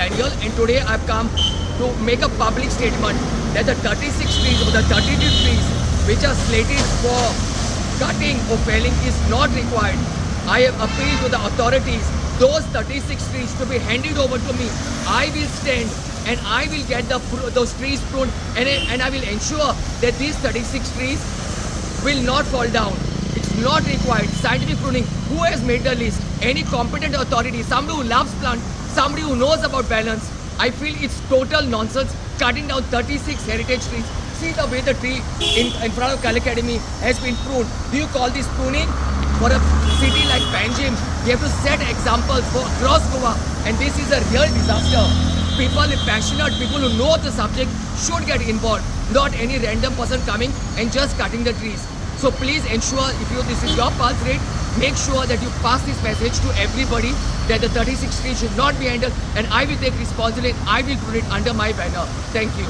Daniel, and today I've come to make a public statement that the 36 trees or the 32 trees which are slated for cutting or felling is not required. I have appealed to the authorities, those 36 trees to be handed over to me. I will stand and I will get those trees pruned, and I will ensure that these 36 trees will not fall down. It's not required. Scientific pruning, who has made the list? Any competent authority, somebody who loves plant, somebody who knows about balance. I feel it's total nonsense cutting down 36 heritage trees. See the way the tree in front of Kal Academy has been pruned. Do you call this pruning? For a city like Panjim, we have to set examples for across Goa, and this is a real disaster. People passionate, people who know the subject should get involved, not any random person coming and just cutting the trees. So please ensure, if this is your pulse rate, make sure that you pass this message to everybody that the 36 trees should not be handled, and I will take responsibility and I will put it under my banner. Thank you.